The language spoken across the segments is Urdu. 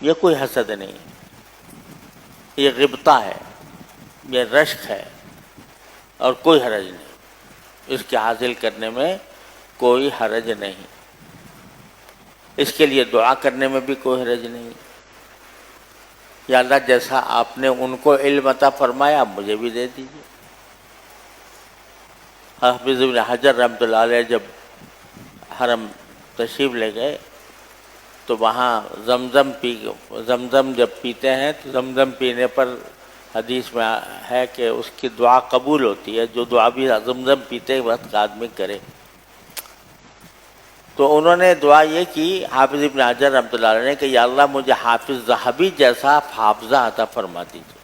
یہ کوئی حسد نہیں، یہ غبطہ ہے، یہ رشک ہے، اور کوئی حرج نہیں، اس کے حاصل کرنے میں کوئی حرج نہیں، اس کے لیے دعا کرنے میں بھی کوئی حرج نہیں۔ یا اللہ جیسا آپ نے ان کو علم عطا فرمایا مجھے بھی دے دیجیے۔ حافظ ابن حجر رحمۃ اللہ علیہ جب حرم تشریف لے گئے تو وہاں زمزم جب پیتے ہیں تو زمزم پینے پر حدیث میں ہے کہ اس کی دعا قبول ہوتی ہے، جو دعا بھی زمزم پیتے وقت آدمی کرے۔ تو انہوں نے دعا یہ کی حافظ ابن حجر رحمۃ اللہ علیہ نے کہ یا اللہ مجھے حافظ ذہبی جیسا حافظہ عطا فرما دیجیے۔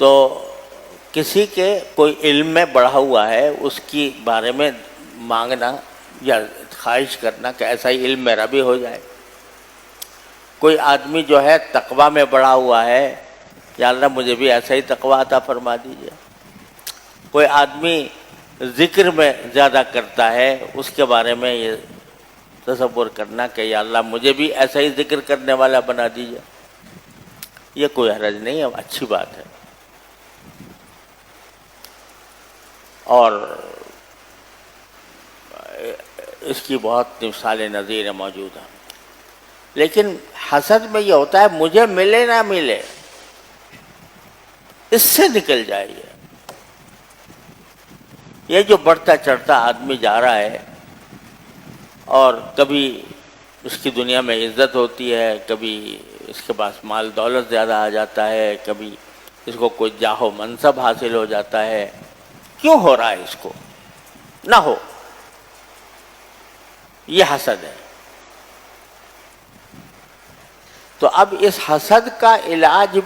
تو کسی کے کوئی علم میں بڑھا ہوا ہے اس کی بارے میں مانگنا یا خواہش کرنا کہ ایسا ہی علم میرا بھی ہو جائے۔ کوئی آدمی جو ہے تقویٰ میں بڑھا ہوا ہے، یا اللہ مجھے بھی ایسا ہی تقویٰ عطا فرما دیجیے۔ کوئی آدمی ذکر میں زیادہ کرتا ہے، اس کے بارے میں یہ تصور کرنا کہ یا اللہ مجھے بھی ایسا ہی ذکر کرنے والا بنا دیجیے، یہ کوئی حرج نہیں ہے، اچھی بات ہے۔ اور اس کی بہت مثال نظیر موجود ہیں، لیکن حسد میں یہ ہوتا ہے مجھے ملے نہ ملے، اس سے نکل جائے۔ یہ جو بڑھتا چڑھتا آدمی جا رہا ہے، اور کبھی اس کی دنیا میں عزت ہوتی ہے، کبھی اس کے پاس مال دولت زیادہ آ جاتا ہے، کبھی اس کو کوئی جاہ و منصب حاصل ہو جاتا ہے، کیوں ہو رہا ہے؟ اس کو نہ ہو، یہ حسد ہے۔ تو اب اس حسد کا علاج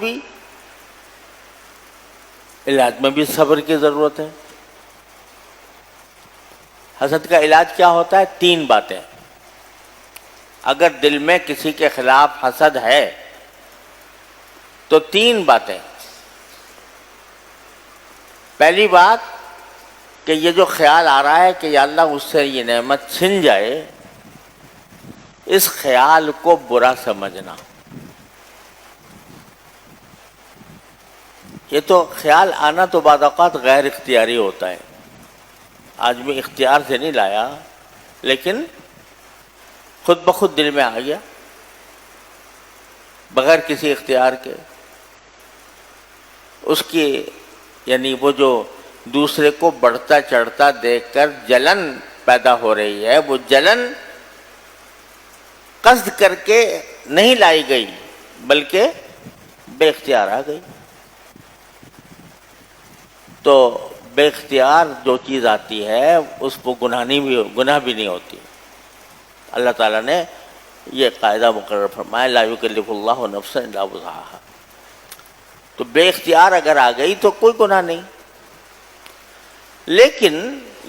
میں بھی صبر کی ضرورت ہے۔ حسد کا علاج کیا ہوتا ہے؟ 3 باتیں۔ اگر دل میں کسی کے خلاف حسد ہے تو 3 باتیں۔ پہلی بات کہ یہ جو خیال آ رہا ہے کہ یا اللہ اس سے یہ نعمت چھن جائے، اس خیال کو برا سمجھنا۔ یہ تو خیال آنا تو بعض اوقات غیر اختیاری ہوتا ہے، آدمی اختیار سے نہیں لایا، لیکن خود بخود دل میں آ گیا بغیر کسی اختیار کے۔ اس کی یعنی وہ جو دوسرے کو بڑھتا چڑھتا دیکھ کر جلن پیدا ہو رہی ہے، وہ جلن قصد کر کے نہیں لائی گئی بلکہ بے اختیار آ گئی۔ تو بے اختیار جو چیز آتی ہے اس کو گناہ بھی نہیں ہوتی۔ اللہ تعالیٰ نے یہ قاعدہ مقرر فرمایا لا یکلف اللہ نفسا الا وسعها۔ تو بے اختیار اگر آ گئی تو کوئی گناہ نہیں، لیکن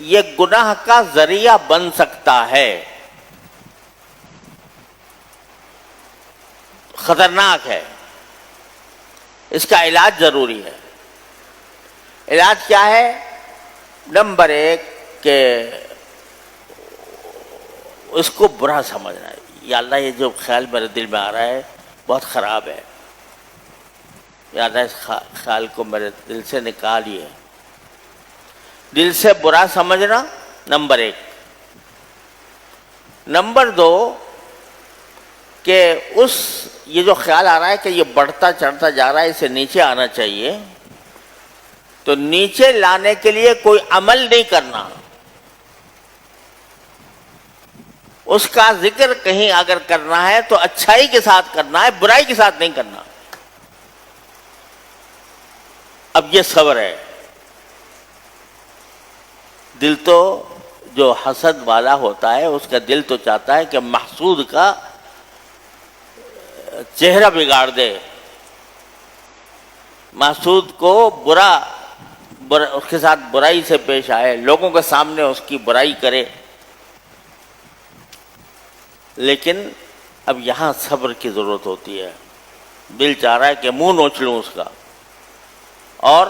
یہ گناہ کا ذریعہ بن سکتا ہے، خطرناک ہے، اس کا علاج ضروری ہے۔ علاج کیا ہے؟ نمبر 1 کہ اس کو برا سمجھنا ہے۔ یا اللہ یہ جو خیال میرے دل میں آ رہا ہے بہت خراب ہے، یا اللہ اس خیال کو میرے دل سے نکالیے۔ دل سے برا سمجھنا نمبر 1۔ نمبر 2 کہ یہ جو خیال آ رہا ہے کہ یہ بڑھتا چڑھتا جا رہا ہے، اسے نیچے آنا چاہیے، تو نیچے لانے کے لیے کوئی عمل نہیں کرنا، اس کا ذکر کہیں اگر کرنا ہے تو اچھائی کے ساتھ کرنا ہے، برائی کے ساتھ نہیں کرنا۔ اب یہ صبر ہے۔ دل تو جو حسد والا ہوتا ہے اس کا دل تو چاہتا ہے کہ محسود کا چہرہ بگاڑ دے، محسود کو اس کے ساتھ برائی سے پیش آئے، لوگوں کے سامنے اس کی برائی کرے۔ لیکن اب یہاں صبر کی ضرورت ہوتی ہے۔ دل چاہ رہا ہے کہ منہ نوچ لوں اس کا، اور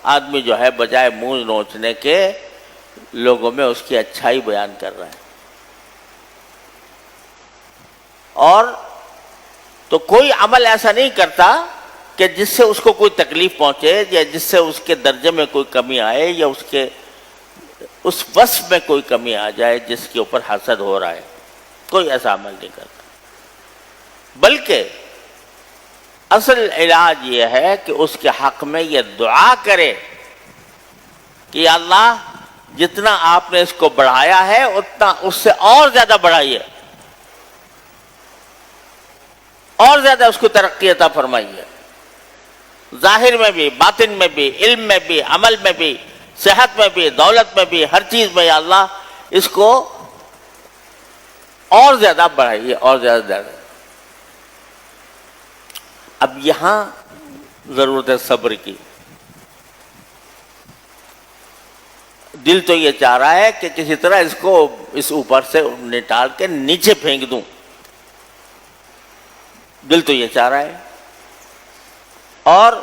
آدمی جو ہے بجائے منہ نوچنے کے لوگوں میں اس کی اچھائی بیان کر رہا ہے۔ اور تو کوئی عمل ایسا نہیں کرتا کہ جس سے اس کو کوئی تکلیف پہنچے یا جس سے اس کے درجے میں کوئی کمی آئے یا اس وصف میں کوئی کمی آ جائے جس کے اوپر حسد ہو رہا ہے. کوئی ایسا عمل نہیں کرتا، بلکہ اصل علاج یہ ہے کہ اس کے حق میں یہ دعا کرے کہ یا اللہ جتنا آپ نے اس کو بڑھایا ہے اتنا اس سے اور زیادہ بڑھائیے، اور زیادہ اس کو ترقی عطا فرمائیے، ظاہر میں بھی، باطن میں بھی، علم میں بھی، عمل میں بھی، صحت میں بھی، دولت میں بھی، ہر چیز میں. یا اللہ اس کو اور زیادہ بڑھائیے، اور زیادہ. اب یہاں ضرورت ہے صبر کی. دل تو یہ چاہ رہا ہے کہ کسی طرح اس کو اس اوپر سے نٹال کے نیچے پھینک دوں، دل تو یہ چاہ رہا ہے، اور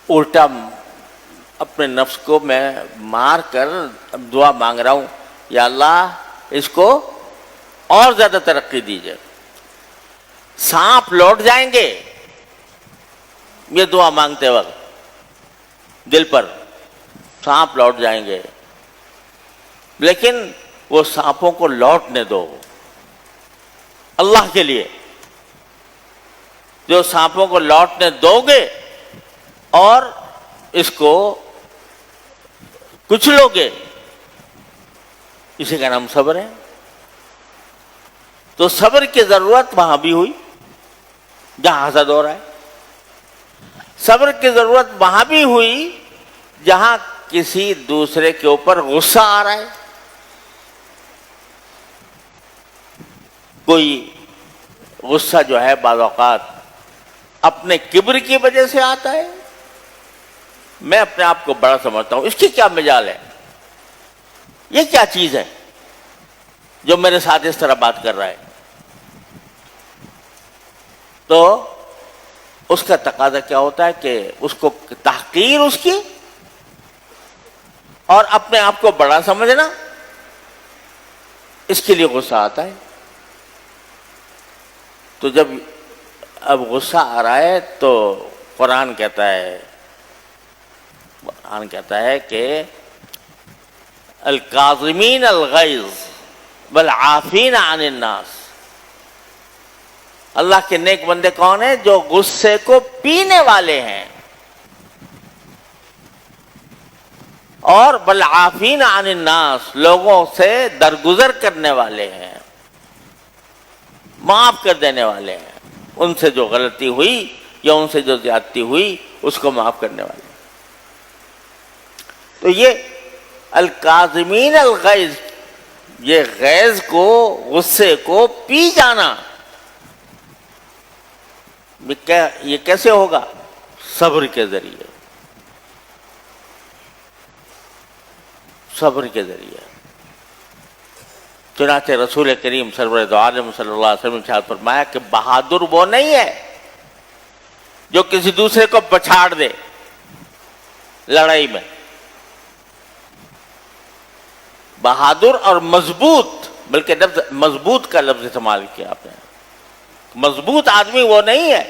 الٹا اپنے نفس کو میں مار کر دعا مانگ رہا ہوں یا اللہ اس کو اور زیادہ ترقی دیجیے. سانپ لوٹ جائیں گے یہ دعا مانگتے وقت، دل پر سانپ لوٹ جائیں گے، لیکن وہ سانپوں کو لوٹنے دو اللہ کے لیے. جو سانپوں کو لوٹنے دو گے اور اس کو کچلو گے، اسی کا نام صبر ہے. تو صبر کی ضرورت وہاں بھی ہوئی جہاں حسد ہو رہا ہے، صبر کی ضرورت وہاں بھی ہوئی جہاں کسی دوسرے کے اوپر غصہ آ رہا ہے. کوئی غصہ جو ہے بعض اوقات اپنے کبر کی وجہ سے آتا ہے. میں اپنے آپ کو بڑا سمجھتا ہوں، اس کی کیا مجال ہے، یہ کیا چیز ہے جو میرے ساتھ اس طرح بات کر رہا ہے. تو اس کا تقاضا کیا ہوتا ہے کہ اس کو تحقیر اس کی اور اپنے آپ کو بڑا سمجھنا، اس کے لیے غصہ آتا ہے. تو جب اب غصہ آ رہا ہے تو قرآن کہتا ہے کہ الکاظمین الغیظ والعافین عن الناس. اللہ کے نیک بندے کون ہیں؟ جو غصے کو پینے والے ہیں اور والعافین عن الناس، لوگوں سے درگزر کرنے والے ہیں، معاف کر دینے والے ہیں. ان سے جو غلطی ہوئی یا ان سے جو زیادتی ہوئی اس کو معاف کرنے والے. تو یہ الکاظمین الغیظ، یہ غیظ کو، غصے کو پی جانا، یہ کیسے ہوگا؟ صبر کے ذریعے، صبر کے ذریعے. چنانچہ رسول کریم سرور دو عالم صلی اللہ علیہ وسلم نے ارشاد فرمایا کہ بہادر وہ نہیں ہے جو کسی دوسرے کو پچھاڑ دے لڑائی میں. بہادر اور مضبوط، بلکہ لفظ مضبوط کا لفظ استعمال کیا آپ نے. مضبوط آدمی وہ نہیں ہے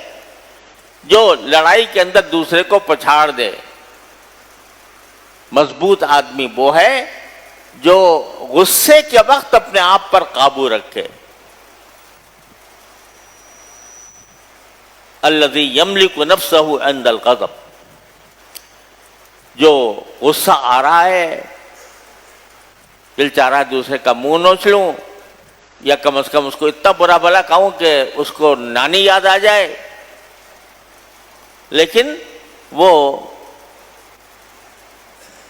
جو لڑائی کے اندر دوسرے کو پچھاڑ دے. مضبوط آدمی وہ ہے جو غصے کے وقت اپنے آپ پر قابو رکھے. الذی یملک نفسہ عند الغضب، جو غصہ آ رہا ہے، دل چاہ رہا ہے دوسرے کا منہ نوچ لوں یا کم از کم اس کو اتنا برا بھلا کہوں کہ اس کو نانی یاد آ جائے، لیکن وہ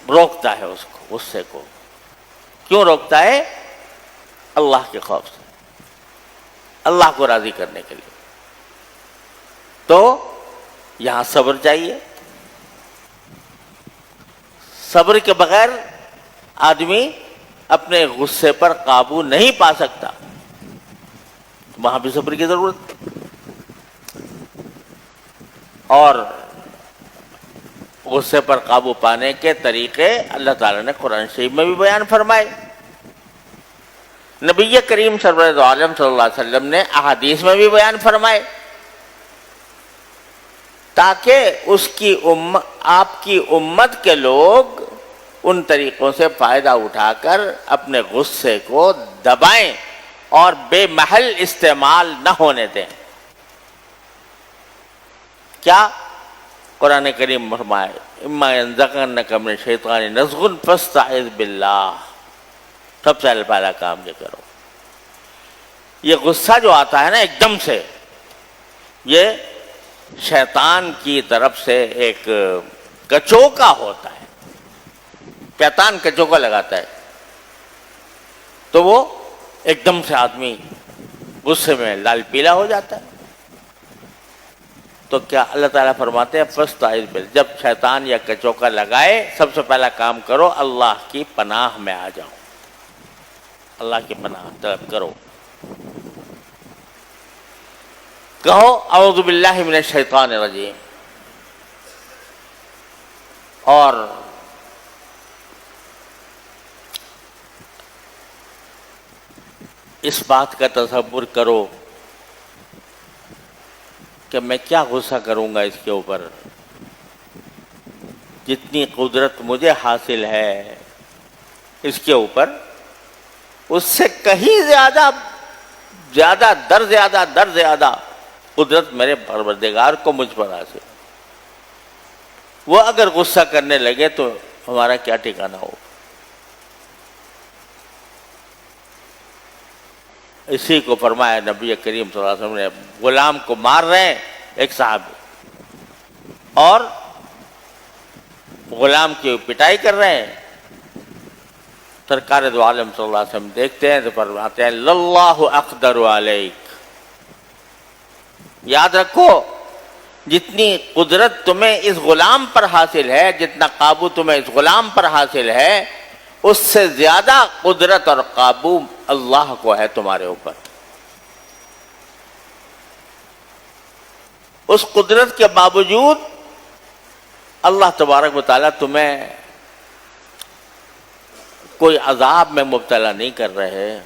روکتا ہے اس کو، غصے کو. کیوں روکتا ہے؟ اللہ کے خوف سے، اللہ کو راضی کرنے کے لیے. تو یہاں صبر چاہیے. صبر کے بغیر آدمی اپنے غصے پر قابو نہیں پا سکتا، وہاں بھی صبر کی ضرورت. اور غصے پر قابو پانے کے طریقے اللہ تعالیٰ نے قرآن شریف میں بھی بیان فرمائے. نبی کریم سرور عالم صلی اللہ علیہ وسلم نے احادیث میں بھی بیان فرمائے، تاکہ آپ کی امت کے لوگ ان طریقوں سے فائدہ اٹھا کر اپنے غصے کو دبائیں اور بے محل استعمال نہ ہونے دیں۔ کیا؟ قرآن کریم فرمائے اما ينزغنک من الشیطان نزغ فاستعذ باللہ، سب سے پہلا کام یہ کرو۔ یہ غصہ جو آتا ہے نا ایک دم سے، یہ شیطان کی طرف سے ایک کچوکا ہوتا ہے، شیطان کچوکا لگاتا ہے، تو وہ ایک دم سے آدمی غصے میں لال پیلا ہو جاتا ہے۔ تو کیا اللہ تعالیٰ فرماتے ہیں فاستعذ باللہ، جب شیطان یا کچوکا لگائے سب سے پہلا کام کرو اللہ کی پناہ میں آ جاؤ، اللہ کی پناہ طلب کرو، کہو اعوذ باللہ من الشیطان الرجیم، اور اس بات کا تصور کرو کہ میں کیا غصہ کروں گا اس کے اوپر، جتنی قدرت مجھے حاصل ہے اس کے اوپر، اس سے کہیں زیادہ در زیادہ قدرت میرے پروردگار کو مجھ پر حاصل، وہ اگر غصہ کرنے لگے تو ہمارا کیا ٹھکانہ ہو۔ اسی کو فرمایا نبی کریم صلی اللہ علیہ وسلم نے، غلام کو مار رہے ہیں ایک صحابی اور غلام کی پٹائی کر رہے ہیں، سرکار دو عالم صلی اللہ علیہ وسلم دیکھتے ہیں تو فرماتے ہیں للہ اقدر علیک، یاد رکھو جتنی قدرت تمہیں اس غلام پر حاصل ہے، جتنا قابو تمہیں اس غلام پر حاصل ہے، اس سے زیادہ قدرت اور قابو اللہ کو ہے تمہارے اوپر۔ اس قدرت کے باوجود اللہ تبارک و تعالیٰ تمہیں کوئی عذاب میں مبتلا نہیں کر رہے،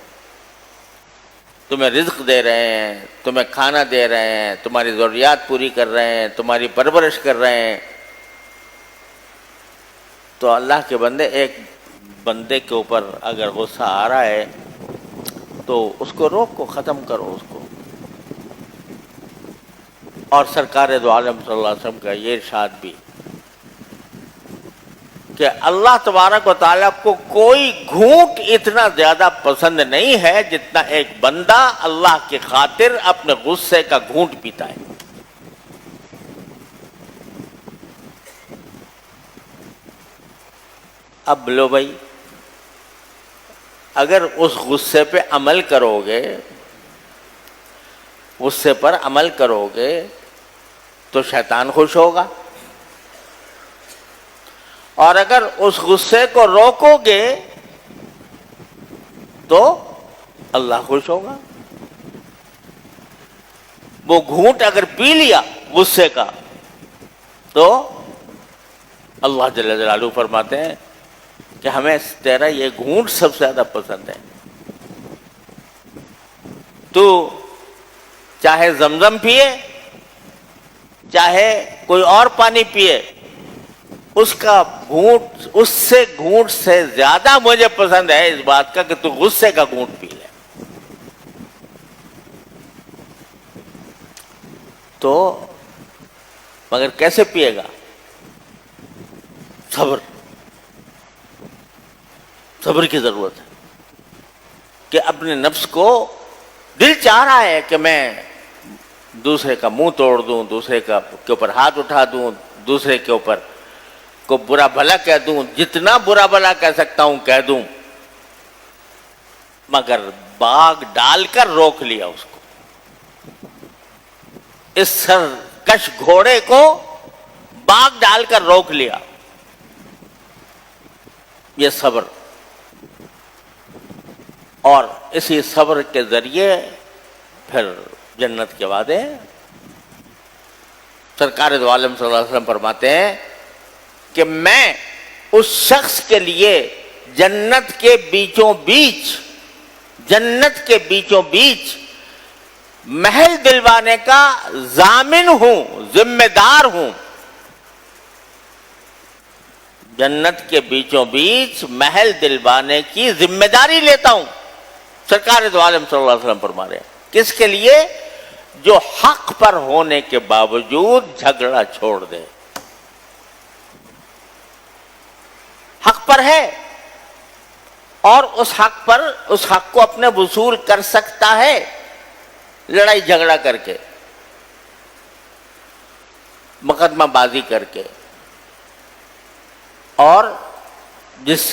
تمہیں رزق دے رہے ہیں، تمہیں کھانا دے رہے ہیں، تمہاری ضروریات پوری کر رہے ہیں، تمہاری پرورش کر رہے ہیں۔ تو اللہ کے بندے، ایک بندے کے اوپر اگر غصہ آ رہا ہے تو اس کو روکو، ختم کرو اس کو۔ اور سرکار دو عالم صلی اللہ علیہ وسلم کا یہ ارشاد بھی کہ اللہ تبارک و تعالیٰ کو کوئی گھونٹ اتنا زیادہ پسند نہیں ہے جتنا ایک بندہ اللہ کی خاطر اپنے غصے کا گھونٹ پیتا ہے۔ اب لو بھائی، اگر اس غصے پہ عمل کرو گے، غصے پر عمل کرو گے تو شیطان خوش ہوگا، اور اگر اس غصے کو روکو گے تو اللہ خوش ہوگا۔ وہ گھونٹ اگر پی لیا غصے کا تو اللہ جل جلالہ فرماتے ہیں کہ ہمیں تیرا یہ گھونٹ سب سے زیادہ پسند ہے۔ تو چاہے زمزم پیے، چاہے کوئی اور پانی پیے، اس کا گھونٹ، اس سے گھونٹ سے زیادہ مجھے پسند ہے اس بات کا کہ تو غصے کا گھونٹ پی لے۔ تو مگر کیسے پیے گا؟ صبر کی ضرورت ہے کہ اپنے نفس کو، دل چاہ رہا ہے کہ میں دوسرے کا منہ توڑ دوں، دوسرے کے اوپر ہاتھ اٹھا دوں، دوسرے کے اوپر کو برا بھلا کہہ دوں، جتنا برا بھلا کہہ سکتا ہوں کہہ دوں، مگر باغ ڈال کر روک لیا اس کو، اس سرکش گھوڑے کو باغ ڈال کر روک لیا۔ یہ صبر، اور اسی صبر کے ذریعے پھر جنت کے وعدے۔ سرکار دو عالم صلی اللہ علیہ وسلم فرماتے ہیں کہ میں اس شخص کے لیے جنت کے بیچوں بیچ جنت کے بیچوں بیچ محل دلوانے کا ضامن ہوں، ذمہ دار ہوں. جنت کے بیچوں بیچ محل دلوانے کی ذمہ داری لیتا ہوں. سرکار دو عالم صلی اللہ علیہ وسلم فرما رہے ہیں. کس کے لیے؟ جو حق پر ہونے کے باوجود جھگڑا چھوڑ دے. حق پر ہے اور اس حق کو اپنے وصول کر سکتا ہے لڑائی جھگڑا کر کے، مقدمہ بازی کر کے، اور جس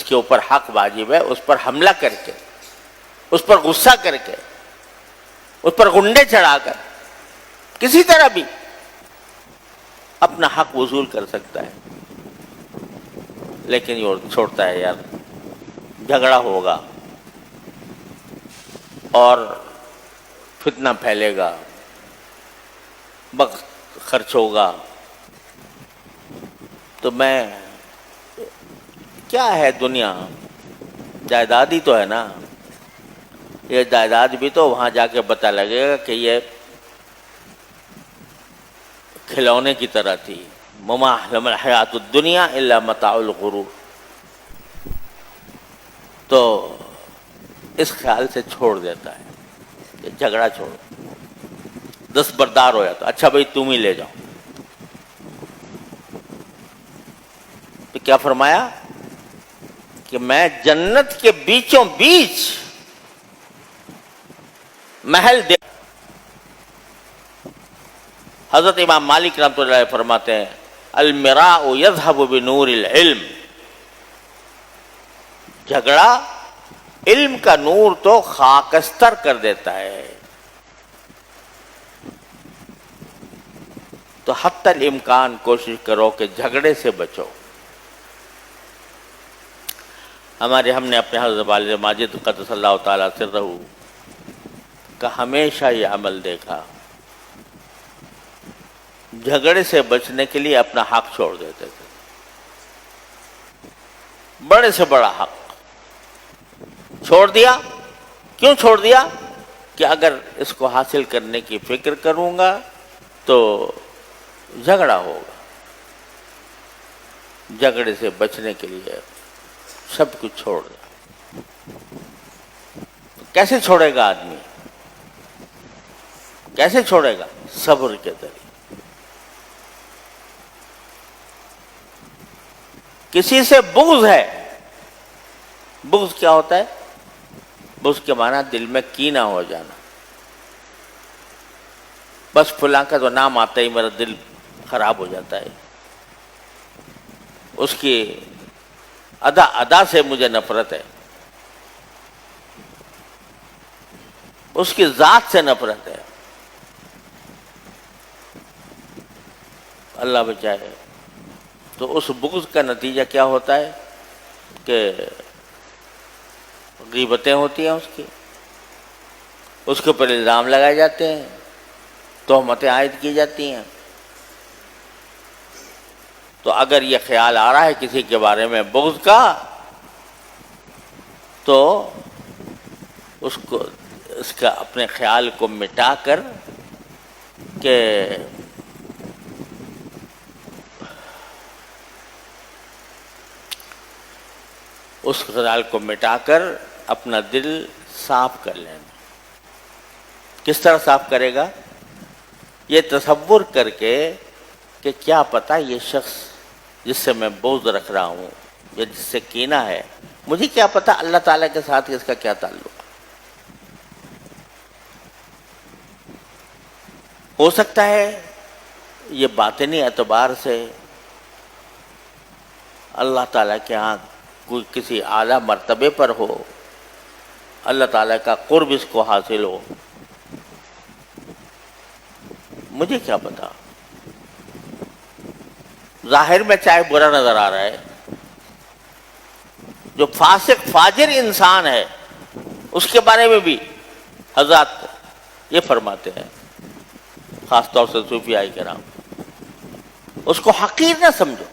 کے اوپر حق واجب ہے اس پر حملہ کر کے، اس پر غصہ کر کے، اس پر گنڈے چڑھا کر کسی طرح بھی اپنا حق وصول کر سکتا ہے. لیکن یہ چھوڑتا ہے، یار جھگڑا ہوگا اور فتنہ پھیلے گا، وقت خرچ ہوگا، تو میں کیا ہے دنیا، جائیداد ہی تو ہے نا. یہ جائیداد بھی تو وہاں جا کے پتہ لگے گا کہ یہ کھلونے کی طرح تھی. وما احلم الحیات الدنیا الا متاع الغرور. تو اس خیال سے چھوڑ دیتا ہے کہ جھگڑا چھوڑو، دستبردار ہو جاتا. اچھا بھائی تم ہی لے جاؤ. تو کیا فرمایا کہ میں جنت کے بیچوں بیچ محل دے. حضرت امام مالک رحمۃ اللہ علیہ فرماتے ہیں المراء یذهب بنور العلم. جھگڑا علم کا نور تو خاکستر کر دیتا ہے. تو حتی الامکان کوشش کرو کہ جھگڑے سے بچو. ہم نے اپنے حضرت والد ماجد قدس اللہ تعالیٰ سرہ کا ہمیشہ یہ عمل دیکھا. جھگڑے سے بچنے کے لیے اپنا حق چھوڑ دیتے تھے. بڑے سے بڑا حق چھوڑ دیا. کیوں چھوڑ دیا؟ کہ اگر اس کو حاصل کرنے کی فکر کروں گا تو جھگڑا ہوگا. جھگڑے سے بچنے کے لیے سب کچھ چھوڑ دیا. کیسے چھوڑے گا آدمی؟ کیسے چھوڑے گا؟ صبر کے ذریعے. کسی سے بغض ہے. بغض کیا ہوتا ہے؟ بغض کے معنی دل میں کینہ ہو جانا. بس فلاں کا تو نام آتا ہی میرا دل خراب ہو جاتا ہے. اس کی ادا سے مجھے نفرت ہے. اس کی ذات سے نفرت ہے. اللہ بچائے. تو اس بغض کا نتیجہ کیا ہوتا ہے کہ غیبتیں ہوتی ہیں اس کے اوپر الزام لگائے جاتے ہیں، تہمتیں عائد کی جاتی ہیں. تو اگر یہ خیال آ رہا ہے کسی کے بارے میں بغض کا، تو اس کا اپنے خیال کو مٹا کر کہ اس خیال کو مٹا کر اپنا دل صاف کر لینا. کس طرح صاف کرے گا؟ یہ تصور کر کے کہ کیا پتہ یہ شخص جس سے میں بغض رکھ رہا ہوں یا جس سے کینہ ہے، مجھے کیا پتہ اللہ تعالیٰ کے ساتھ اس کا کیا تعلق. ہو سکتا ہے یہ باطنی اعتبار سے اللہ تعالیٰ کے ہاں کوئی کسی اعلیٰ مرتبے پر ہو، اللہ تعالیٰ کا قرب اس کو حاصل ہو. مجھے کیا پتا. ظاہر میں چاہے برا نظر آ رہا ہے، جو فاسق فاجر انسان ہے اس کے بارے میں بھی حضرات یہ فرماتے ہیں، خاص طور سے صوفیاء کرام، اس کو حقیر نہ سمجھو.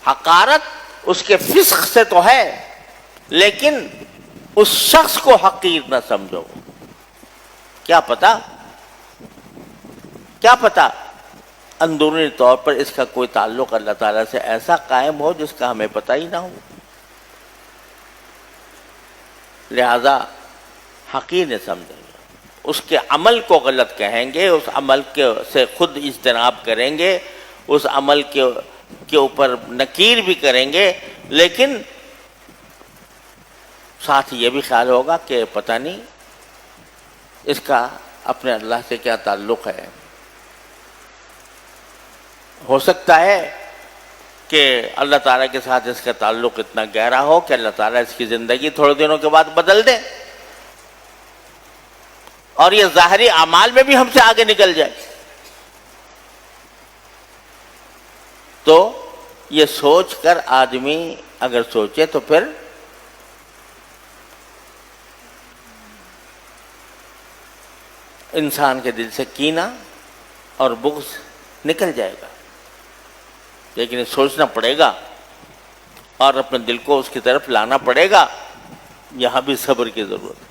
حقارت اس کے فسق سے تو ہے، لیکن اس شخص کو حقیر نہ سمجھو. کیا پتا اندرونی طور پر اس کا کوئی تعلق اللہ تعالیٰ سے ایسا قائم ہو جس کا ہمیں پتہ ہی نہ ہو. لہذا حقیر نہ سمجھیں گے، اس کے عمل کو غلط کہیں گے، اس عمل سے خود اجتناب کریں گے، اس عمل کے اوپر نکیر بھی کریں گے، لیکن ساتھ یہ بھی خیال ہوگا کہ پتہ نہیں اس کا اپنے اللہ سے کیا تعلق ہے. ہو سکتا ہے کہ اللہ تعالیٰ کے ساتھ اس کا تعلق اتنا گہرا ہو کہ اللہ تعالیٰ اس کی زندگی تھوڑے دنوں کے بعد بدل دے اور یہ ظاہری اعمال میں بھی ہم سے آگے نکل جائے. تو یہ سوچ کر آدمی اگر سوچے تو پھر انسان کے دل سے کینہ اور بغض نکل جائے گا. لیکن یہ سوچنا پڑے گا اور اپنے دل کو اس کی طرف لانا پڑے گا. یہاں بھی صبر کی ضرورت ہے.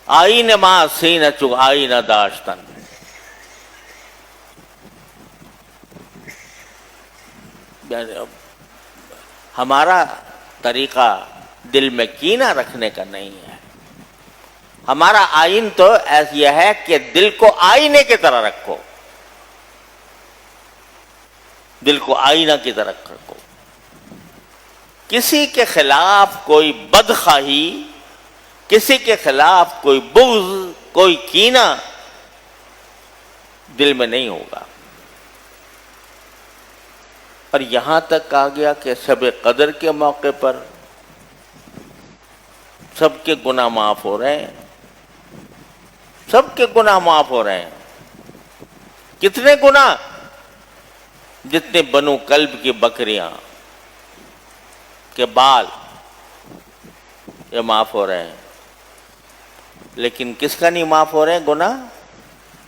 آئین ما سینہ چو آئینہ داشتن، ہمارا طریقہ دل میں کینہ رکھنے کا نہیں ہے. ہمارا آئین تو یہ ہے کہ دل کو آئینے کی طرح رکھو، دل کو آئینہ کی طرح رکھو. کسی کے خلاف کوئی بدخواہی، کسی کے خلاف کوئی بغض، کوئی کینہ دل میں نہیں ہوگا. اور یہاں تک آ گیا کہ شب قدر کے موقع پر سب کے گناہ معاف ہو رہے ہیں، سب کے گناہ معاف ہو رہے ہیں. کتنے گناہ؟ جتنے بنو کلب کی بکریاں کے بال، یہ معاف ہو رہے ہیں. لیکن کس کا نہیں معاف ہو رہے ہیں گناہ؟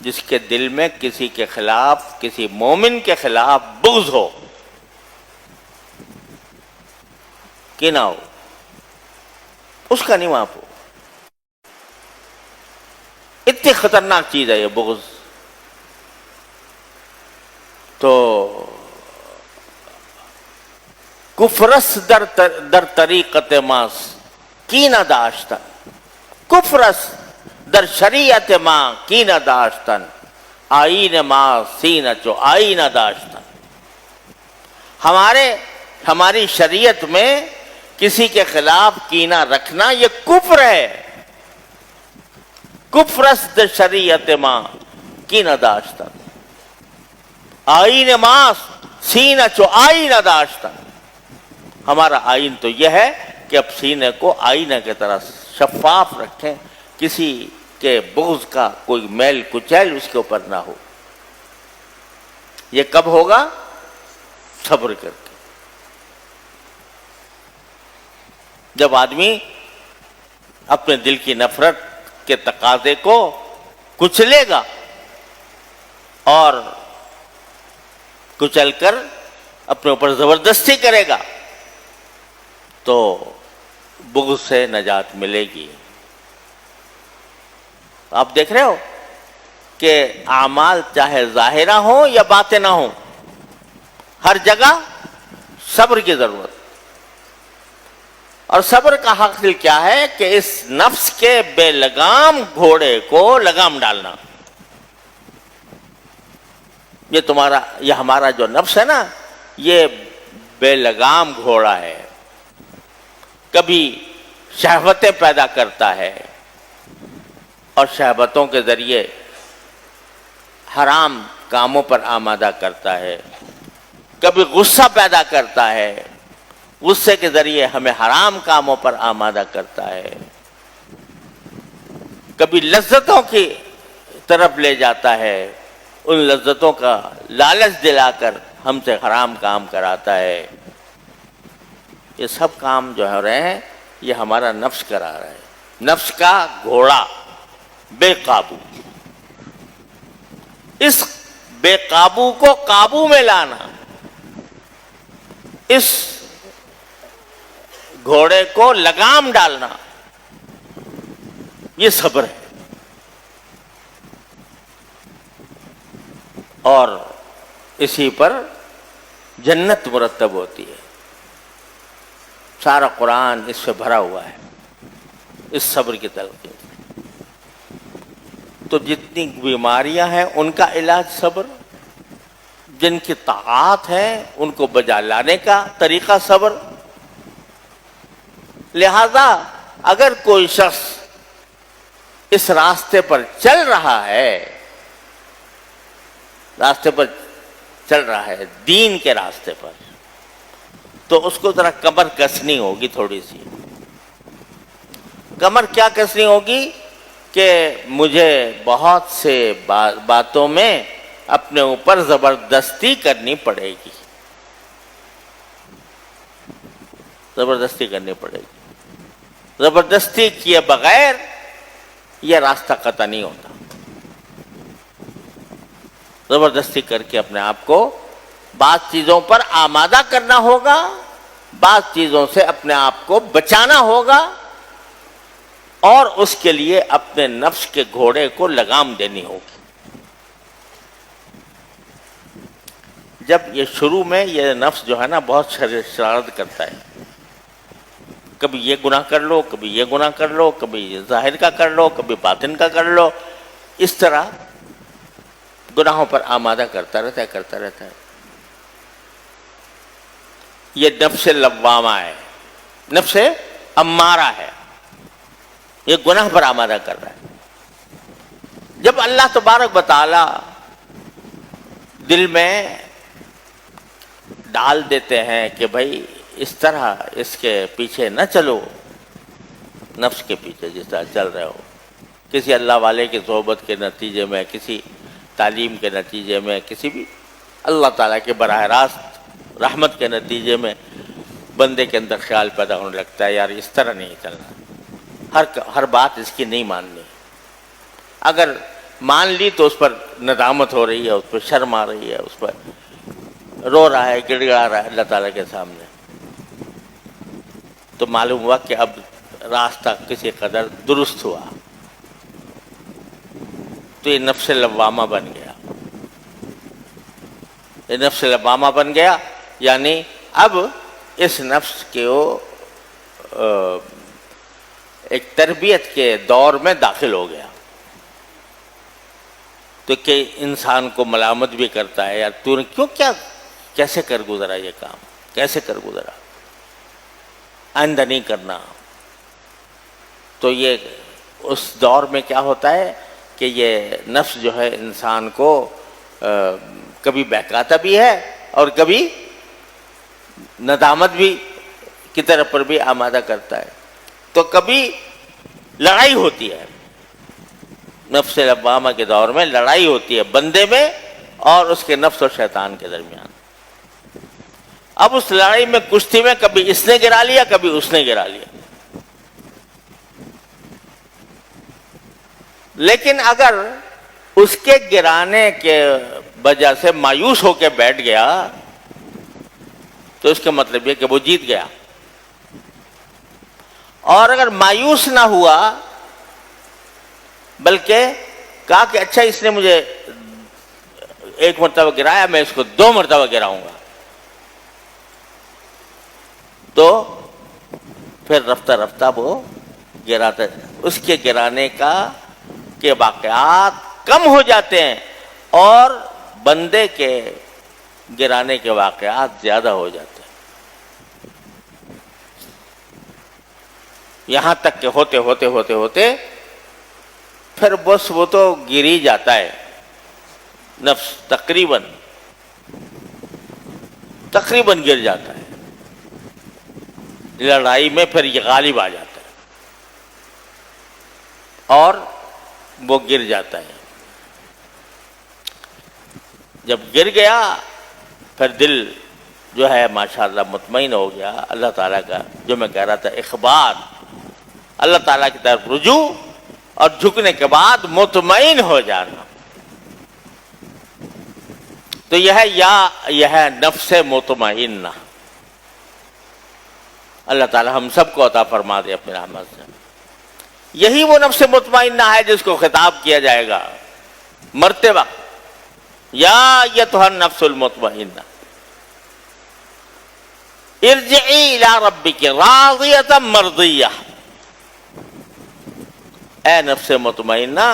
جس کے دل میں کسی کے خلاف، کسی مومن کے خلاف بغض ہو، کینہ ہو، اس کا نہیں معاف ہو. اتنی خطرناک چیز ہے یہ بغض. تو کفرس در طریقت ماس کینہ داشتن، کفرس در شریعت ما کینہ داشتن، آئین ما سینہ چو آئینہ داشتن. ہماری شریعت میں کسی کے خلاف کینہ رکھنا یہ کفر ہے. کفرس در شریعت ما کینہ داشتن، آئین ما سینہ چو آئینہ داشتن. ہمارا آئین تو یہ ہے کہ اب سینے کو آئینہ کی طرح شفاف رکھیں، کسی کے بغض کا کوئی میل کچیل اس کے اوپر نہ ہو. یہ کب ہوگا؟ صبر کر کے. جب آدمی اپنے دل کی نفرت کے تقاضے کو کچلے گا اور کچل کر اپنے اوپر زبردستی کرے گا تو بغض سے نجات ملے گی. آپ دیکھ رہے ہو کہ اعمال چاہے ظاہرہ ہوں یا باطنہ ہوں، ہر جگہ صبر کی ضرورت. اور صبر کا حاصل کیا ہے کہ اس نفس کے بے لگام گھوڑے کو لگام ڈالنا. یہ ہمارا جو نفس ہے نا، یہ بے لگام گھوڑا ہے. کبھی شہوتیں پیدا کرتا ہے اور شہوتوں کے ذریعے حرام کاموں پر آمادہ کرتا ہے. کبھی غصہ پیدا کرتا ہے، غصے کے ذریعے ہمیں حرام کاموں پر آمادہ کرتا ہے. کبھی لذتوں کی طرف لے جاتا ہے، ان لذتوں کا لالچ دلا کر ہم سے حرام کام کراتا ہے. یہ سب کام جو ہو رہے ہیں یہ ہمارا نفس کرا رہا ہے. نفس کا گھوڑا بے قابو. اس بے قابو کو قابو میں لانا، اس گھوڑے کو لگام ڈالنا، یہ صبر ہے۔ اور اسی پر جنت مرتب ہوتی ہے۔ سارا قرآن اس سے بھرا ہوا ہے، اس صبر کی تلقین۔ تو جتنی بیماریاں ہیں ان کا علاج صبر، جن کی طاقت ہے ان کو بجا لانے کا طریقہ صبر۔ لہذا اگر کوئی شخص اس راستے پر چل رہا ہے، دین کے راستے پر، تو اس کو ذرا کمر کسنی ہوگی، تھوڑی سی کمر کیا کسنی ہوگی کہ مجھے بہت سے باتوں میں اپنے اوپر زبردستی کرنی پڑے گی، زبردستی کرنی پڑے گی۔ زبردستی کیے بغیر یہ راستہ قطع نہیں ہوتا۔ زبردستی کر کے اپنے آپ کو بعض چیزوں پر آمادہ کرنا ہوگا، بعض چیزوں سے اپنے آپ کو بچانا ہوگا، اور اس کے لیے اپنے نفس کے گھوڑے کو لگام دینی ہوگی۔ جب یہ شروع میں یہ نفس جو ہے نا بہت شرارت کرتا ہے، کبھی یہ گناہ کر لو، کبھی یہ گناہ کر لو، کبھی ظاہر کا کر لو، کبھی باطن کا کر لو، اس طرح گناہوں پر آمادہ کرتا رہتا ہے۔ یہ نفس لوامہ ہے، نفس امارہ ہے، یہ گناہ پر آمادہ کر رہا ہے۔ جب اللہ تبارک و تعالی دل میں ڈال دیتے ہیں کہ بھائی اس طرح اس کے پیچھے نہ چلو، نفس کے پیچھے جس طرح چل رہے ہو، کسی اللہ والے کی صحبت کے نتیجے میں، کسی تعلیم کے نتیجے میں، کسی بھی اللہ تعالیٰ کے براہ راست رحمت کے نتیجے میں بندے کے اندر خیال پیدا ہونے لگتا ہے یار اس طرح نہیں چلنا، ہر بات اس کی نہیں ماننی۔ اگر مان لی تو اس پر ندامت ہو رہی ہے، اس پر شرم آ رہی ہے، اس پر رو رہا ہے، گڑ گڑا رہا ہے اللہ تعالیٰ کے سامنے، تو معلوم ہوا کہ اب راستہ کسی قدر درست ہوا، تو یہ نفس لوامہ بن گیا۔ یہ نفس لوامہ بن گیا یعنی اب اس نفس کو ایک تربیت کے دور میں داخل ہو گیا، تو کہ انسان کو ملامت بھی کرتا ہے، یار تو نے کیسے کر گزرا یہ کام، کیسے کر گزرا، آئندہ نہیں کرنا۔ تو یہ اس دور میں کیا ہوتا ہے کہ یہ نفس جو ہے انسان کو کبھی بہکاتا بھی ہے اور کبھی ندامت بھی کی طرف پر بھی آمادہ کرتا ہے۔ تو کبھی لڑائی ہوتی ہے، نفس لوامہ کے دور میں لڑائی ہوتی ہے بندے میں اور اس کے نفس و شیطان کے درمیان۔ اب اس لڑائی میں، کشتی میں، کبھی اس نے گرا لیا، کبھی اس نے گرا لیا۔ لیکن اگر اس کے گرانے کے وجہ سے مایوس ہو کے بیٹھ گیا تو اس کا مطلب یہ کہ وہ جیت گیا، اور اگر مایوس نہ ہوا بلکہ کہا کہ اچھا اس نے مجھے ایک مرتبہ گرایا، میں اس کو 2 مرتبہ گراؤں گا، تو پھر رفتہ رفتہ وہ گراتا ہے، اس کے گرانے کے واقعات کم ہو جاتے ہیں اور بندے کے گرانے کے واقعات زیادہ ہو جاتے ہیں، یہاں تک کہ ہوتے ہوتے ہوتے ہوتے پھر بس وہ تو گر ہی جاتا ہے نفس، تقریباً گر جاتا ہے، لڑائی میں پھر یہ غالب آ جاتا ہے اور وہ گر جاتا ہے۔ جب گر گیا پھر دل جو ہے ماشاءاللہ مطمئن ہو گیا، اللہ تعالیٰ کا جو میں کہہ رہا تھا اخبار، اللہ تعالیٰ کی طرف رجوع اور جھکنے کے بعد مطمئن ہو جانا، تو یہ ہے نفس مطمئنہ. اللہ تعالی ہم سب کو عطا فرما دے اپنے رحمت سے. یہی وہ نفس مطمئنہ ہے جس کو خطاب کیا جائے گا مرتے وقت, یا ایتھا النفس المطمئنہ ارجعی الی ربک راضیۃ مرضیہ. اے نفس مطمئنہ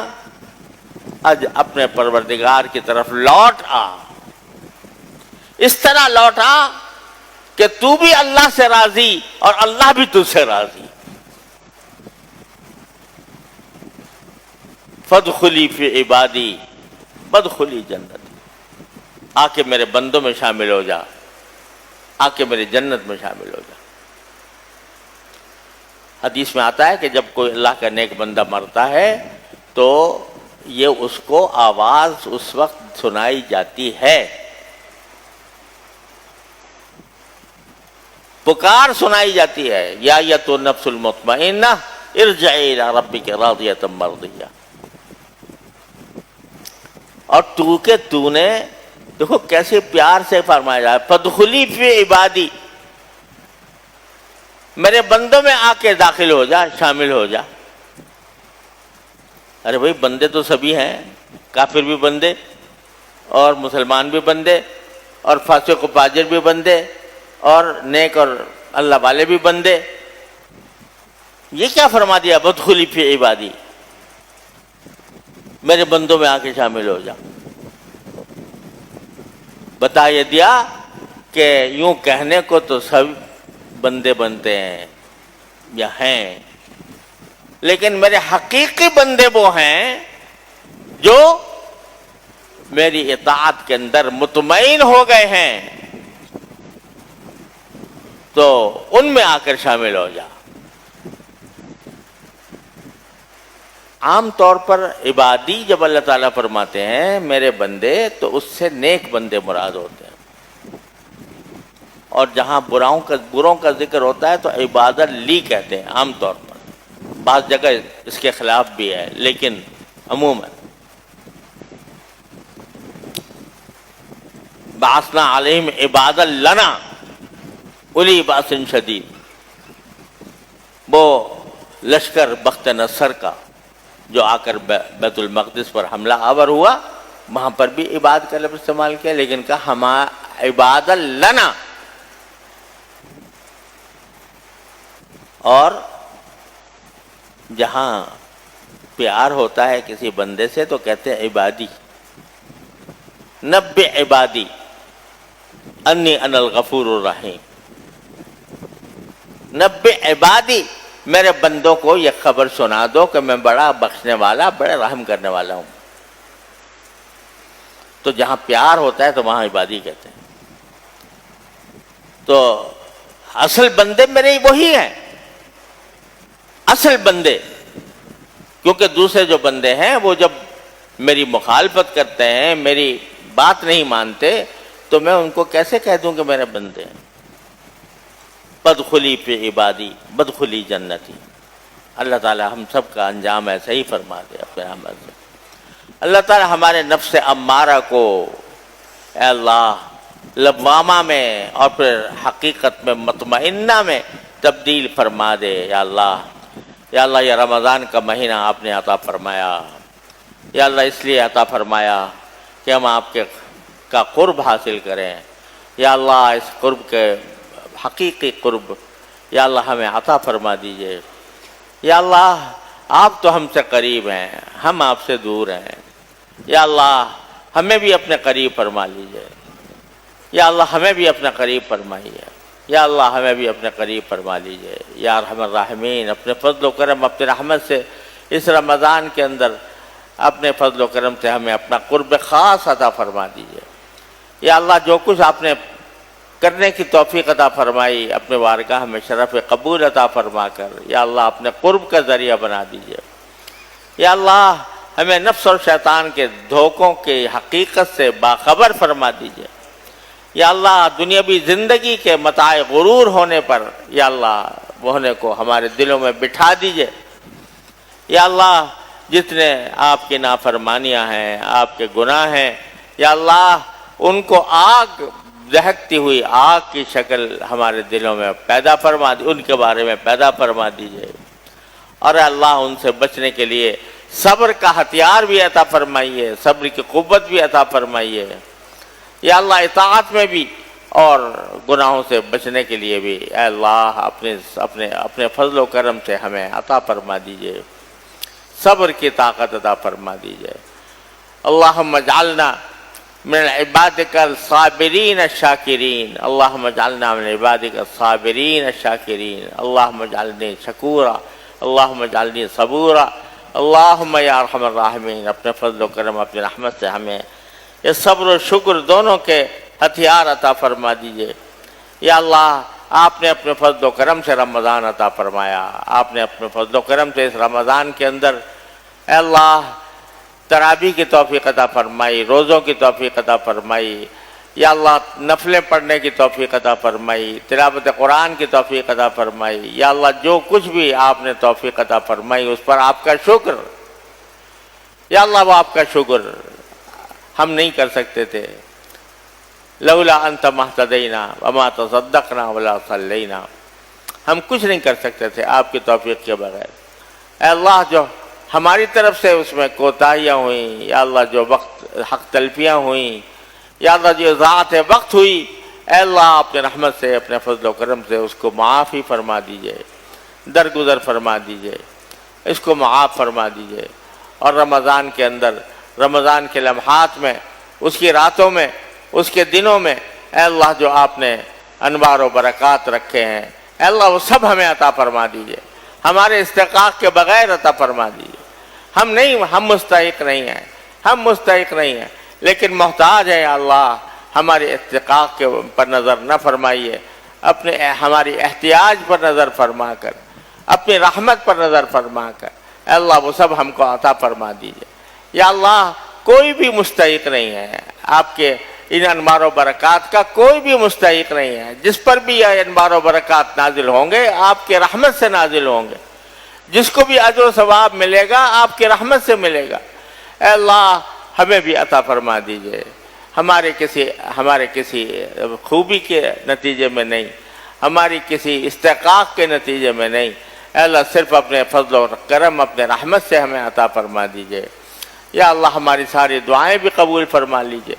آج اپنے پروردگار کی طرف لوٹ آ. اس طرح لوٹ آ کہ تو بھی اللہ سے راضی اور اللہ بھی تجھ سے راضی. فادخلی فی عبادی وادخلی جنتی. آ کے میرے بندوں میں شامل ہو جا, آ کے میری جنت میں شامل ہو جا. حدیث میں آتا ہے کہ جب کوئی اللہ کا نیک بندہ مرتا ہے تو یہ اس کو آواز اس وقت سنائی جاتی ہے, پکار سنائی جاتی ہے, یا ایتھا النفس المطمئنہ ارجعی الی ربک راضیۃ مرضیہ. اور تو نے دیکھو کیسے پیار سے فرمایا جائے, فادخلی فی عبادی, میرے بندوں میں آ کے داخل ہو جا, شامل ہو جا. ارے بھائی بندے تو سبھی ہیں, کافر بھی بندے اور مسلمان بھی بندے اور فاسق و فاجر بھی بندے اور نیک اور اللہ والے بھی بندے. یہ کیا فرما دیا فادخلی فی عبادی, میرے بندوں میں آ کے شامل ہو جا. بتا یہ دیا کہ یوں کہنے کو تو سب بندے بنتے ہیں یا ہیں, لیکن میرے حقیقی بندے وہ ہیں جو میری اطاعت کے اندر مطمئن ہو گئے ہیں, تو ان میں آ کر شامل ہو جا. عام طور پر عبادی جب اللہ تعالیٰ فرماتے ہیں میرے بندے, تو اس سے نیک بندے مراد ہوتے ہیں. اور جہاں بروں کا ذکر ہوتا ہے تو عبادت لی کہتے ہیں عام طور پر. بعض جگہ اس کے خلاف بھی ہے, لیکن عموماً بعثنا علیہم عبادا لنا اولی باس شدید. وہ لشکر بخت نصر کا جو آ کر بیت المقدس پر حملہ آور ہوا, وہاں پر بھی عباد کا لفظ استعمال کیا, لیکن کہا ہما عبادا لنا. اور جہاں پیار ہوتا ہے کسی بندے سے تو کہتے ہیں عبادی, نبئ عبادی انی انا الغفور الرحیم. نبئ عبادی, میرے بندوں کو یہ خبر سنا دو کہ میں بڑا بخشنے والا, بڑا رحم کرنے والا ہوں. تو جہاں پیار ہوتا ہے تو وہاں عبادی کہتے ہیں. تو اصل بندے میرے وہی ہیں, اصل بندے. کیونکہ دوسرے جو بندے ہیں وہ جب میری مخالفت کرتے ہیں, میری بات نہیں مانتے, تو میں ان کو کیسے کہہ دوں کہ میرے بندے ہیں. فادخلی فی عبادی وادخلی جنتی. اللہ تعالی ہم سب کا انجام ایسا ہی فرما دے اپنے رحمت سے. اللہ تعالی ہمارے نفس امارہ کو اے اللہ لوامہ میں اور پھر حقیقت میں مطمئنہ میں تبدیل فرما دے. یا اللہ, یا اللہ یہ رمضان کا مہینہ آپ نے عطا فرمایا, یا اللہ اس لیے عطا فرمایا کہ ہم آپ کے کا قرب حاصل کریں. یا اللہ اس قرب کے حقیقی قرب یا اللہ ہمیں عطا فرما دیجئے. یا اللہ آپ تو ہم سے قریب ہیں, ہم آپ سے دور ہیں. یا اللہ ہمیں بھی اپنے قریب فرما لیجئے. یا اللہ ہمیں بھی اپنے قریب فرمائیے. یا اللہ ہمیں بھی اپنے قریب فرما لیجئے. یا ارحم الراحمین, اپنے فضل و کرم, اپنے رحمت سے اس رمضان کے اندر اپنے فضل و کرم سے ہمیں اپنا قرب خاص عطا فرما دیجئے. یا اللہ جو کچھ آپ نے کرنے کی توفیق عطا فرمائی, اپنے بارگاہ میں شرف قبول عطا فرما کر یا اللہ اپنے قرب کا ذریعہ بنا دیجئے. یا اللہ ہمیں نفس اور شیطان کے دھوکوں کی حقیقت سے باخبر فرما دیجئے. یا اللہ دنیاوی زندگی کے متاع غرور ہونے پر یا اللہ ہونے کو ہمارے دلوں میں بٹھا دیجئے. یا اللہ جتنے آپ کی نافرمانیاں ہیں, آپ کے گناہ ہیں, یا اللہ ان کو آگ، دہکتی ہوئی آگ کی شکل ہمارے دلوں میں پیدا فرما دی، ان کے بارے میں پیدا فرما دیجئے۔ اور اللہ ان سے بچنے کے لیے صبر کا ہتھیار بھی عطا فرمائیے، صبر کی قوت بھی عطا فرمائیے۔ یا اللہ اطاعت میں بھی اور گناہوں سے بچنے کے لیے بھی اے اللہ اپنے فضل و کرم سے ہمیں عطا فرما دیجئے، صبر کی طاقت عطا فرما دیجئے۔ اللہم اجعلنا من عبادک الصابرین الشاکرین، اللہم اجعلنا من عبادک الصابرین الشاکرین، اللہم اجعلنی شکورا، اللہم اجعلنی صبورا، اللہم یا ارحم الراحمین، اپنے فضل و کرم اپنی رحمت سے ہمیں یہ صبر و شکر دونوں کے ہتھیار عطا فرما دیجئے۔ یا اللہ آپ نے اپنے فضل و کرم سے رمضان عطا فرمایا، آپ نے اپنے فضل و کرم سے اس رمضان کے اندر اے اللہ تراویح کی توفیق عطا فرمائی، روزوں کی توفیق عطا فرمائی، یا اللہ نفلیں پڑھنے کی توفیق عطا فرمائی، تلاوت قرآن کی توفیق عطا فرمائی۔ یا اللہ جو کچھ بھی آپ نے توفیق عطا فرمائی اس پر آپ کا شکر، یا اللہ وہ آپ کا شکر ہم نہیں کر سکتے تھے۔ لولا انت مہتدینا وما تصدقنا ولا صلینا، ہم کچھ نہیں کر سکتے تھے آپ کی توفیق کے بغیر۔ اے اللہ جو ہماری طرف سے اس میں کوتاہیاں ہوئیں، یا اللہ جو وقت حق تلفیاں ہوئیں، یا اللہ جو ذات وقت ہوئی، اے اللہ اپنے رحمت سے اپنے فضل و کرم سے اس کو معافی فرما دیجئے، درگزر فرما دیجئے، اس کو معاف فرما دیجئے۔ اور رمضان کے اندر، رمضان کے لمحات میں، اس کی راتوں میں، اس کے دنوں میں اے اللہ جو آپ نے انوار و برکات رکھے ہیں، اے اللہ وہ سب ہمیں عطا فرما دیجئے، ہمارے استحقاق کے بغیر عطا فرما دیجئے۔ ہم مستحق نہیں ہیں، ہم مستحق نہیں ہیں، لیکن محتاج ہیں۔ یا اللہ ہمارے استحقاق کے پر نظر نہ فرمائیے، ہماری احتیاج پر نظر فرما کر، اپنی رحمت پر نظر فرما کر اے اللہ وہ سب ہم کو عطا فرما دیجئے۔ یا اللہ کوئی بھی مستحق نہیں ہے آپ کے ان انوار و برکات کا، کوئی بھی مستحق نہیں ہے۔ جس پر بھی یہ انوار و برکات نازل ہوں گے آپ کے رحمت سے نازل ہوں گے، جس کو بھی اجر و ثواب ملے گا آپ کی رحمت سے ملے گا۔ اے اللہ ہمیں بھی عطا فرما دیجئے، ہمارے کسی خوبی کے نتیجے میں نہیں، ہماری کسی استحقاق کے نتیجے میں نہیں، اے اللہ صرف اپنے فضل و کرم اپنے رحمت سے ہمیں عطا فرما دیجئے۔ یا اللہ ہماری ساری دعائیں بھی قبول فرما لیجئے،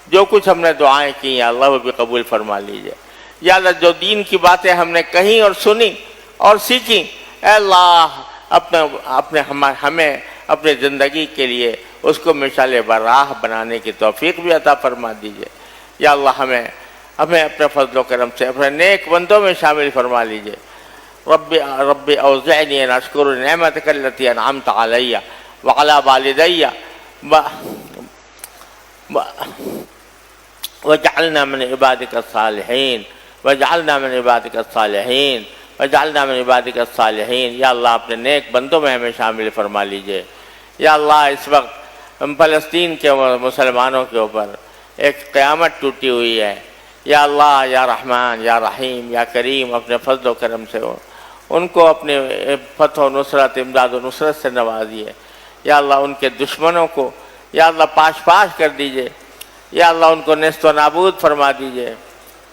جو کچھ ہم نے دعائیں کی یا اللہ وہ بھی قبول فرما لیجئے۔ یا اللہ جو دین کی باتیں ہم نے کہیں اور سنی اور سیکھی، اے اللہ ہمیں اپنے زندگی کے لیے اس کو مشعل براہ بنانے کی توفیق بھی عطا فرما دیجئے۔ یا اللہ ہمیں اپنے فضل و کرم سے اپنے نیک بندوں میں شامل فرما لیجئے۔ رب اوزعنی ان اشکر نعمتک التی انعمت علی وعلی والدی وجعلنا من عبادک الصالحین وجعلنا من عبادک الصالحین وجعلنا من عبادک الصالحین۔ یا اللہ اپنے نیک بندوں میں ہمیں شامل فرما لیجئے۔ یا اللہ اس وقت فلسطین کے مسلمانوں کے اوپر ایک قیامت ٹوٹی ہوئی ہے، یا اللہ یا رحمان یا رحیم یا کریم اپنے فضل و کرم سے ان کو اپنے فتح و نصرت، امداد و نصرت سے نوازیے۔ یا اللہ ان کے دشمنوں کو یا اللہ پاش پاش کر دیجئے، یا اللہ ان کو نیست و نابود فرما دیجئے۔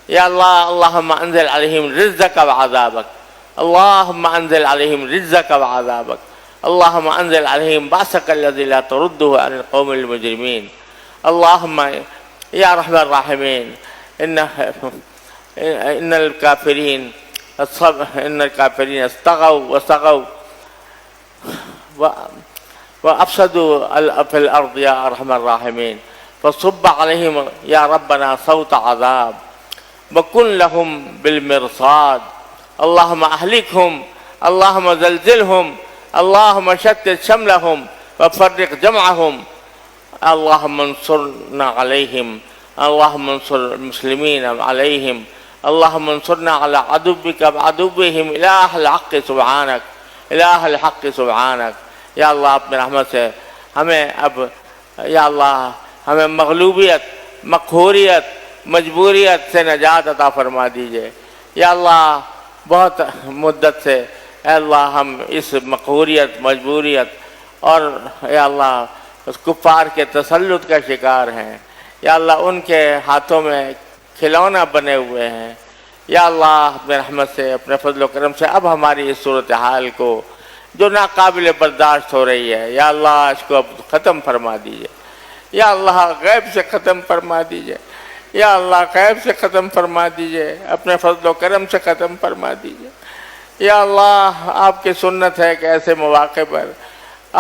یا اللہ اللہم انزل علیہم رزقک وعذابک، اللہم انزل علیہم رزقک وعذابک، اللہم انزل علیہم باسک الذی لا تردہ عن القوم المجرمین۔ اللہم یا رحم الراحمین ان الکافرین استغوا وسغوا وافسدوا فی الارض یا ارحم الراحمین فصب علیہم یا ربنا صوت عذاب وکن لہم بالمرصاد۔ اللہم اہلکہم، اللہم زلزلہم، اللہم شتت شملہم وفرق جمعہم، اللہم انصرنا علیہم، اللہم انصر المسلمین علیہم، اللہم انصرنا علی عدوک وعدوہم الہ الحق سبحانک، الہ الحق سبحانک۔ یا اللہ اپنے رحمت سے ہمیں یا اللہ ہمیں مغلوبیت، مقہوریت، مجبوریت سے نجات عطا فرما دیجئے۔ یا اللہ بہت مدت سے اے اللہ ہم اس مقہوریت، مجبوریت اور یا اللہ اس کفار کے تسلط کا شکار ہیں۔ یا اللہ ان کے ہاتھوں میں کھلونا بنے ہوئے ہیں، یا اللہ اپنے رحمت سے، اپنے فضل و کرم سے اب ہماری اس صورتحال کو جو ناقابل برداشت ہو رہی ہے، یا اللہ اس کو اب ختم فرما دیجئے، یا اللہ غیب سے ختم فرما دیجئے، یا اللہ غیب سے ختم فرما دیجئے، اپنے فضل و کرم سے ختم فرما دیجئے۔ یا اللہ آپ کی سنت ہے کہ ایسے مواقع پر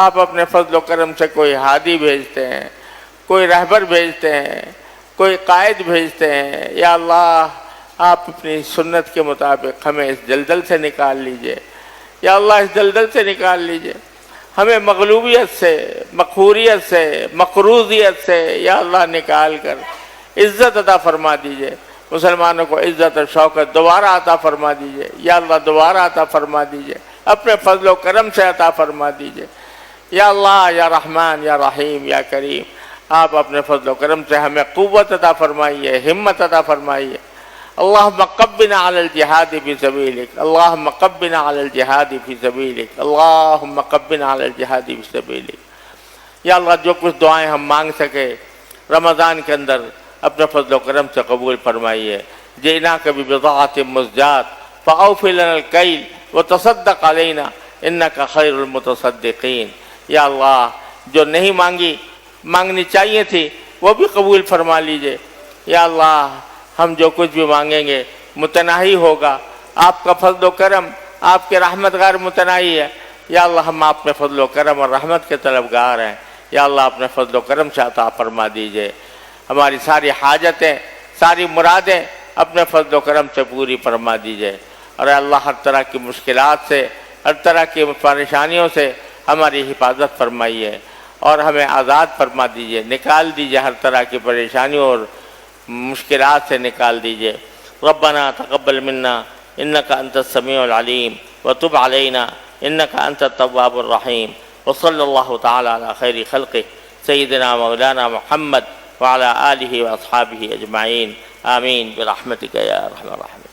آپ اپنے فضل و کرم سے کوئی ہادی بھیجتے ہیں، کوئی رہبر بھیجتے ہیں، کوئی قائد بھیجتے ہیں۔ یا اللہ آپ اپنی سنت کے مطابق ہمیں اس دلدل سے نکال لیجئے، یا اللہ اس دلدل سے نکال لیجئے، ہمیں مغلوبیت سے، مقہوریت سے، مقروضیت سے یا اللہ نکال کر عزت عطا فرما دیجئے، مسلمانوں کو عزت و شوکت دوبارہ عطا فرما دیجئے، یا اللہ دوبارہ عطا فرما دیجئے، اپنے فضل و کرم سے عطا فرما دیجئے۔ یا اللہ یا رحمان یا رحیم یا کریم، آپ اپنے فضل و کرم سے ہمیں قوت عطا فرمائیے، ہمت عطا فرمائیے۔ اللہم قبنا علی الجہاد فی سبیلک، اللہم قبنا علی الجہاد فی سبیلک، اللہم قبنا علی الجہاد فی سبیلک۔ یا اللہ جو کچھ دعائیں ہم مانگ سکے رمضان کے اندر اپنے فضل و کرم سے قبول فرمائیے۔ جئناک ببضاعۃ مزجاۃ فاوف لنا الکیل وتصدق علینا انک خیر المتصدقین۔ یا اللہ جو نہیں مانگنی چاہیے تھی وہ بھی قبول فرما لیجئے۔ یا اللہ ہم جو کچھ بھی مانگیں گے متناہی ہوگا، آپ کا فضل و کرم، آپ کی رحمت غیر متناہی ہے۔ یا اللہ ہم آپ میں فضل و کرم اور رحمت کے طلبگار ہیں، یا اللہ اپنے فضل و کرم سے عطا فرما دیجئے۔ ہماری ساری حاجتیں، ساری مرادیں اپنے فضل و کرم سے پوری فرما دیجئے، اور اے اللہ ہر طرح کی مشکلات سے، ہر طرح کی پریشانیوں سے ہماری حفاظت فرمائیے، اور ہمیں آزاد فرما دیجئے، نکال دیجئے، ہر طرح کی پریشانیوں اور مشکلات سے نکال دیجئے۔ ربنا تقبل منا انک انت السمیع العلیم وتب علینا انک انت التواب الرحیم، وصلی اللہ تعالی علی خیر خلقہ سیدنا مولانا محمد وعلى آلہ واصحابہ اجمعین، آمین برحمتک یا ارحم الراحمین۔